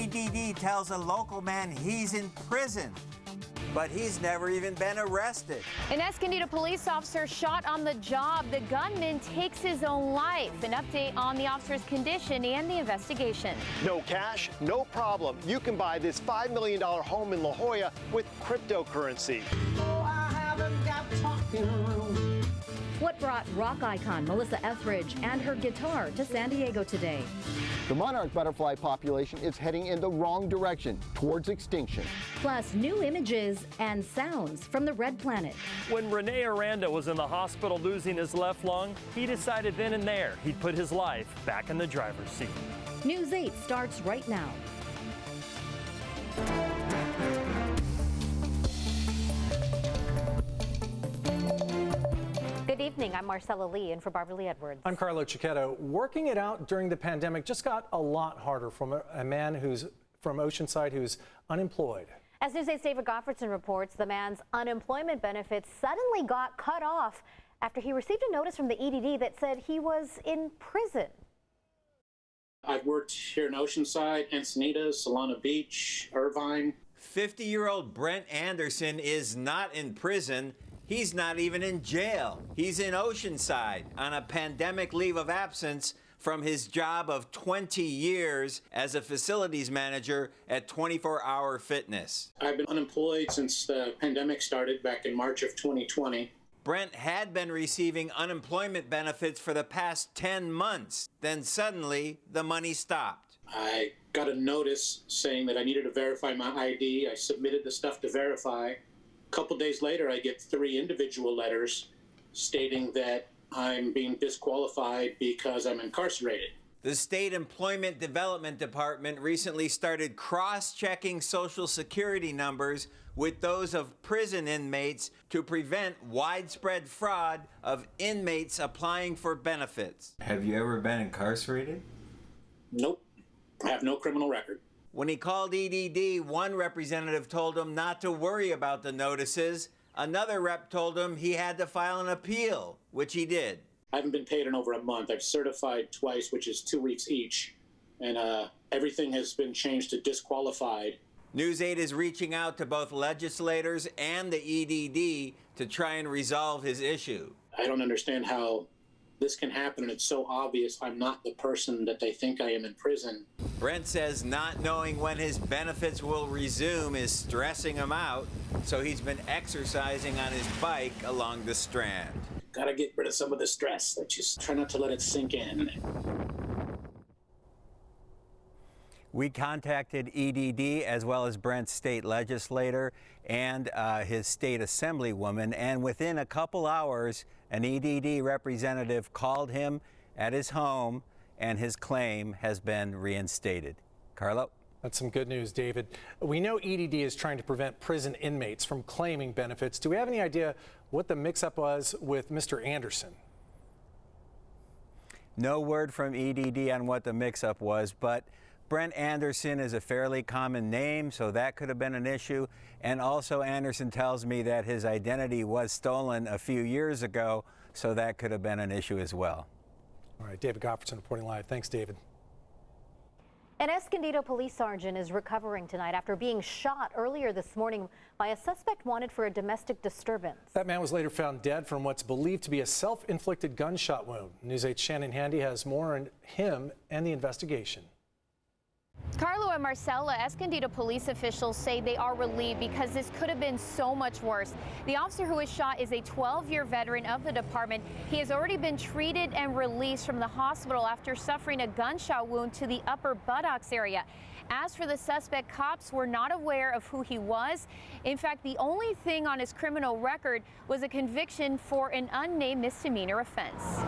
EDD tells a local man he's in prison, but he's never even been arrested. An Escondido police officer shot on the job. The gunman takes his own life. An update on the officer's condition and the investigation. No cash, no problem. You can buy this $5 million home in La Jolla with cryptocurrency. Oh, I haven't got talking room. What brought rock icon Melissa Etheridge and her guitar to San Diego today? The monarch butterfly population is heading in the wrong direction, towards extinction. Plus, new images and sounds from the Red Planet. When Rene Aranda was in the hospital losing his left lung, he decided then and there he'd put his life back in the driver's seat. News 8 starts right now. Good evening. I'm Marcella Lee in for Barbara Lee Edwards. I'm Carlo Cicchetto. Working it out during the pandemic just got a lot harder from a man who's from Oceanside who's unemployed. As News 8's David Goffredson reports, the man's unemployment benefits suddenly got cut off after he received a notice from the EDD that said he was in prison. I've worked here in Oceanside, Encinitas, Solana Beach, Irvine. 50-year-old Brent Anderson is not in prison. He's not even in jail. He's in Oceanside on a pandemic leave of absence from his job of 20 years as a facilities manager at 24 Hour Fitness. I've been unemployed since the pandemic started back in March of 2020. Brent had been receiving unemployment benefits for the past 10 months. Then suddenly, the money stopped. I got a notice saying that I needed to verify my ID. I submitted the stuff to verify. A couple days later, I get 3 individual letters stating that I'm being disqualified because I'm incarcerated. The State Employment Development Department recently started cross-checking Social Security numbers with those of prison inmates to prevent widespread fraud of inmates applying for benefits. Have you ever been incarcerated? Nope. I have no criminal record. When he called EDD, one representative told him not to worry about the notices. Another rep told him he had to file an appeal, which he did. I haven't been paid in over a month. I've certified twice, which is 2 weeks each. And everything has been changed to disqualified. News 8 is reaching out to both legislators and the EDD to try and resolve his issue. I don't understand how this can happen, and it's so obvious I'm not the person that they think I am in prison. Brent says not knowing when his benefits will resume is stressing him out, so he's been exercising on his bike along the Strand. Gotta get rid of some of the stress. I just try not to let it sink in. We contacted EDD as well as Brent's state legislator and his state assemblywoman, and within a couple hours, an EDD representative called him at his home, and his claim has been reinstated. Carlo? That's some good news, David. We know EDD is trying to prevent prison inmates from claiming benefits. Do we have any idea what the mix-up was with Mr. Anderson? No word from EDD on what the mix-up was, but Brent Anderson is a fairly common name, so that could have been an issue. And also, Anderson tells me that his identity was stolen a few years ago, so that could have been an issue as well. All right, David Goffredson reporting live. Thanks, David. An Escondido police sergeant is recovering tonight after being shot earlier this morning by a suspect wanted for a domestic disturbance. That man was later found dead from what's believed to be a self-inflicted gunshot wound. News 8's Shannon Handy has more on him and the investigation. Carlo and Marcella, Escondido police officials say they are relieved because this could have been so much worse. The officer who was shot is a 12-year veteran of the department. He has already been treated and released from the hospital after suffering a gunshot wound to the upper buttocks area. As for the suspect, cops were not aware of who he was. In fact, the only thing on his criminal record was a conviction for an unnamed misdemeanor offense.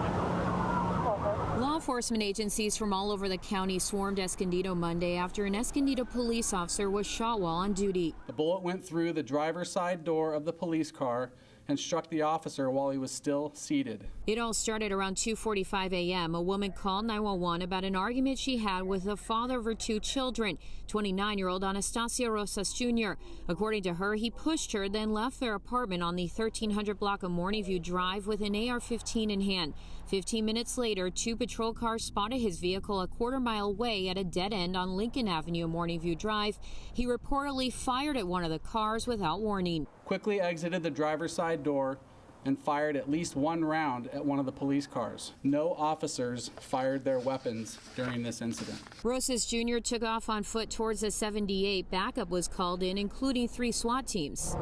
Law enforcement agencies from all over the county swarmed Escondido Monday after an Escondido police officer was shot while on duty. The bullet went through the driver's side door of the police car and struck the officer while he was still seated. It all started around 2:45 a.m. A woman called 911 about an argument she had with the father of her 2 children, 29-year-old Anastasia Rosas Jr. According to her, he pushed her, then left their apartment on the 1300 block of Morningview Drive with an AR-15 in hand. 15 minutes later, 2 patrol cars spotted his vehicle a quarter-mile away at a dead end on Lincoln Avenue, Morningview Drive. He reportedly fired at one of the cars without warning. Quickly exited the driver's side door and fired at least 1 round at one of the police cars. No officers fired their weapons during this incident. Rosas Jr. took off on foot towards the 78. Backup was called in, including 3 SWAT teams.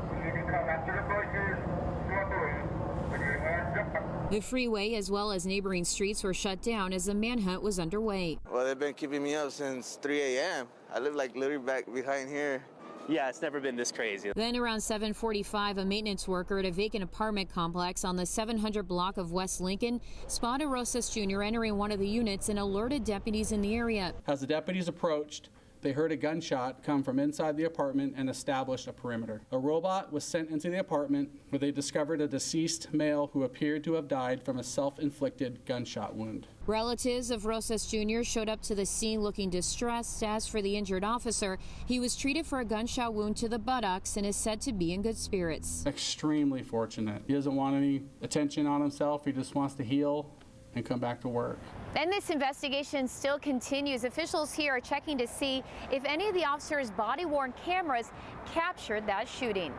The freeway, as well as neighboring streets, were shut down as the manhunt was underway. Well, they've been keeping me up since 3 a.m. I live like literally back behind here. Yeah, it's never been this crazy. Then around 7:45, a maintenance worker at a vacant apartment complex on the 700 block of West Lincoln spotted Rosas Jr. entering one of the units and alerted deputies in the area. As the deputies approached, they heard a gunshot come from inside the apartment and established a perimeter. A robot was sent into the apartment where they discovered a deceased male who appeared to have died from a self-inflicted gunshot wound. Relatives of Rosas Jr. showed up to the scene looking distressed. As for the injured officer, he was treated for a gunshot wound to the buttocks and is said to be in good spirits. Extremely fortunate. He doesn't want any attention on himself. He just wants to heal and come back to work. And this investigation still continues. Officials here are checking to see if any of the officers' body-worn cameras captured that shooting.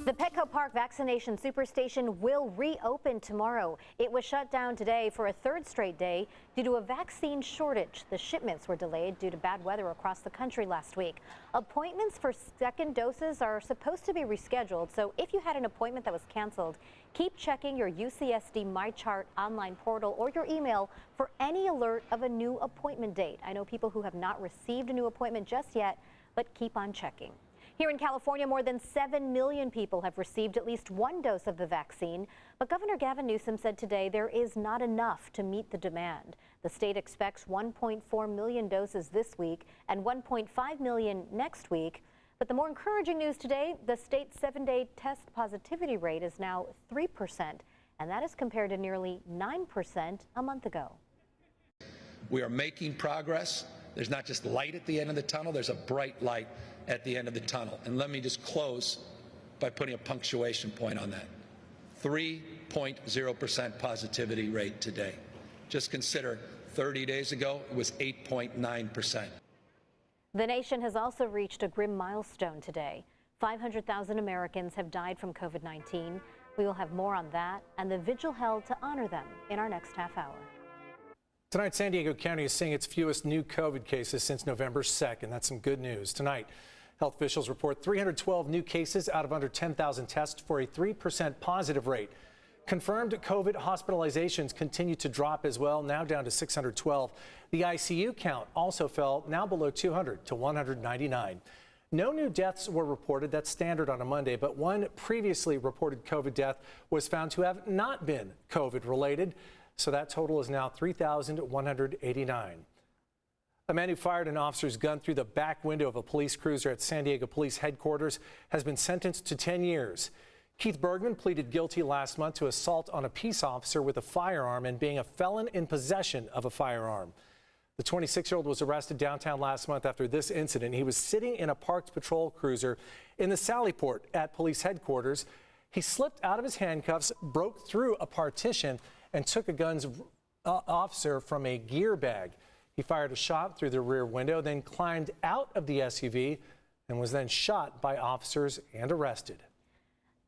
The Petco Park vaccination superstation will reopen tomorrow. It was shut down today for a 3rd straight day due to a vaccine shortage. The shipments were delayed due to bad weather across the country last week. Appointments for second doses are supposed to be rescheduled, so if you had an appointment that was canceled, keep checking your UCSD MyChart online portal or your email for any alert of a new appointment date. I know people who have not received a new appointment just yet, but keep on checking. Here in California, more than 7 million people have received at least 1 dose of the vaccine. But Governor Gavin Newsom said today there is not enough to meet the demand. The state expects 1.4 million doses this week and 1.5 million next week. But the more encouraging news today, the state's 7-day test positivity rate is now 3%, and that is compared to nearly 9% a month ago. We are making progress. There's not just light at the end of the tunnel, there's a bright light at the end of the tunnel. And let me just close by putting a punctuation point on that. 3.0% positivity rate today. Just consider 30 days ago, it was 8.9%. The nation has also reached a grim milestone today. 500,000 Americans have died from COVID-19. We will have more on that and the vigil held to honor them in our next half hour. Tonight, San Diego County is seeing its fewest new COVID cases since November 2nd. That's some good news. Tonight, health officials report 312 new cases out of under 10,000 tests for a 3% positive rate. Confirmed COVID hospitalizations continue to drop as well, now down to 612. The ICU count also fell, now below 200 to 199. No new deaths were reported. That's standard on a Monday, but one previously reported COVID death was found to have not been COVID related. So that total is now 3,189. A man who fired an officer's gun through the back window of a police cruiser at San Diego Police Headquarters has been sentenced to 10 years. Keith Bergman pleaded guilty last month to assault on a peace officer with a firearm and being a felon in possession of a firearm. The 26-year-old was arrested downtown last month after this incident. He was sitting in a parked patrol cruiser in the Sallyport at police headquarters. He slipped out of his handcuffs, broke through a partition, and took a gun's officer from a gear bag. He fired a shot through the rear window, then climbed out of the SUV and was then shot by officers and arrested.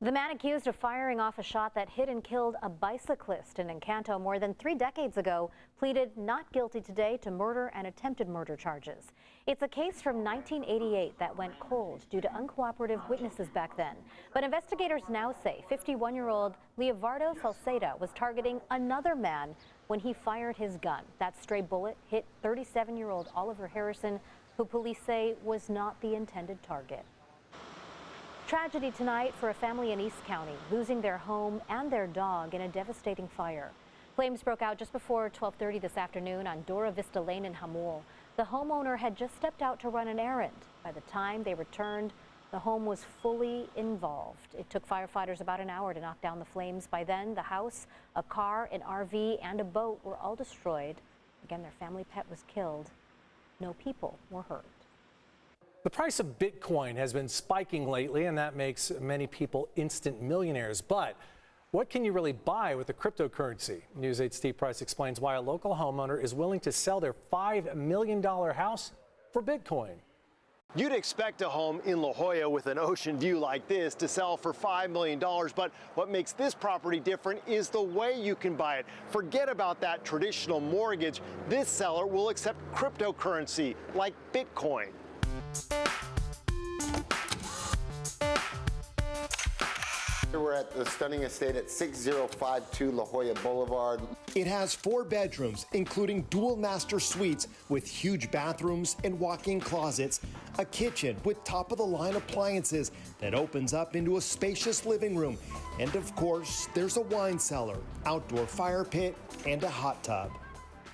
The man accused of firing off a shot that hit and killed a bicyclist in Encanto more than 3 decades ago pleaded not guilty today to murder and attempted murder charges. It's a case from 1988 that went cold due to uncooperative witnesses back then. But investigators now say 51-year-old Leovardo Salceda was targeting another man when he fired his gun. That stray bullet hit 37-year-old Oliver Harrison, who police say was not the intended target. Tragedy tonight for a family in East County, losing their home and their dog in a devastating fire. Flames broke out just before 12:30 this afternoon on Dora Vista Lane in Jamul. The homeowner had just stepped out to run an errand. By the time they returned, the home was fully involved. It took firefighters about an hour to knock down the flames. By then, the house, a car, an RV, and a boat were all destroyed. Again, their family pet was killed. No people were hurt. The price of Bitcoin has been spiking lately, and that makes many people instant millionaires. But what can you really buy with a cryptocurrency? News 8's Steve Price explains why a local homeowner is willing to sell their $5 million house for Bitcoin. You'd expect a home in La Jolla with an ocean view like this to sell for $5 million, but what makes this property different is the way you can buy it. Forget about that traditional mortgage. This seller will accept cryptocurrency like Bitcoin. We're at the stunning estate at 6052 La Jolla Boulevard. It has 4 bedrooms, including dual master suites with huge bathrooms and walk-in closets, a kitchen with top-of-the-line appliances that opens up into a spacious living room, and of course, there's a wine cellar, outdoor fire pit, and a hot tub.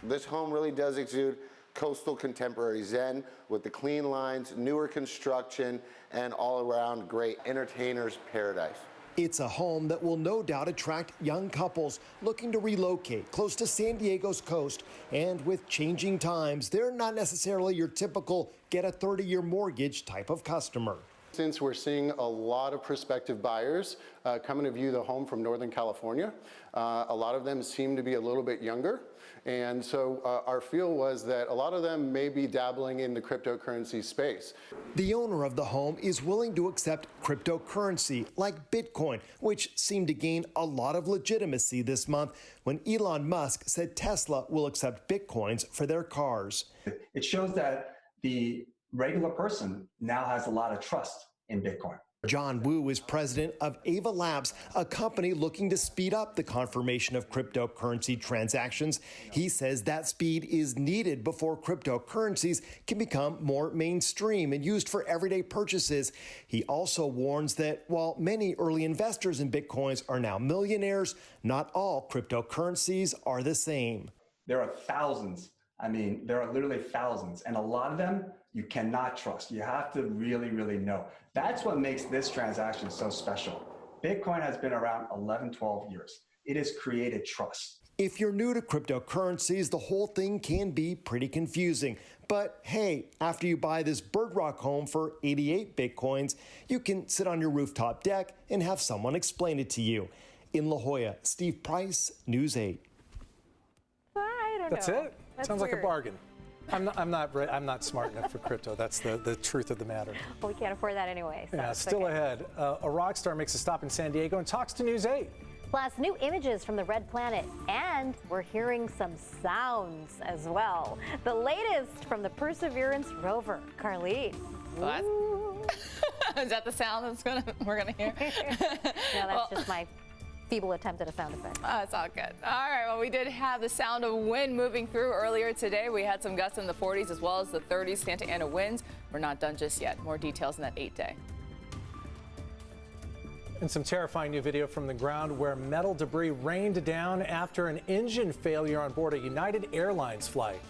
This home really does exude coastal contemporary zen with the clean lines, newer construction, and all-around great entertainer's paradise. It's a home that will no doubt attract young couples looking to relocate close to San Diego's coast. And with changing times, they're not necessarily your typical get a 30-year mortgage type of customer. Since we're seeing a lot of prospective buyers coming to view the home from Northern California, a lot of them seem to be a little bit younger. And so our feel was that a lot of them may be dabbling in the cryptocurrency space. The owner of the home is willing to accept cryptocurrency like Bitcoin, which seemed to gain a lot of legitimacy this month when Elon Musk said Tesla will accept Bitcoins for their cars. It shows that the regular person now has a lot of trust in Bitcoin. John Wu is president of Ava Labs, a company looking to speed up the confirmation of cryptocurrency transactions. He says that speed is needed before cryptocurrencies can become more mainstream and used for everyday purchases. He also warns that while many early investors in Bitcoins are now millionaires, not all cryptocurrencies are the same. There are thousands. There are literally thousands, and a lot of them you cannot trust. You have to really, really know. That's what makes this transaction so special. Bitcoin has been around 11, 12 years. It has created trust. If you're new to cryptocurrencies, the whole thing can be pretty confusing. But hey, after you buy this Bird Rock home for 88 Bitcoins, you can sit on your rooftop deck and have someone explain it to you. In La Jolla, Steve Price, News 8. I don't know. That's it? That's Sounds weird. like a bargain. I'm not smart enough for crypto. That's the truth of the matter. Well, we can't afford that anyway. So Yeah, it's still okay. ahead. A rock star makes a stop in San Diego and talks to News 8. Plus, new images from the Red Planet, and we're hearing some sounds as well. The latest from the Perseverance rover, Carlene. Is that the sound we're gonna hear? No, that's just my feeble attempt at a sound effect. Oh, it's all good. All right, well, we did have the sound of wind moving through earlier today. We had some gusts in the 40s as well as the 30s Santa Ana winds. We're not done just yet. More details in that 8-day. And some terrifying new video from the ground where metal debris rained down after an engine failure on board a United Airlines flight.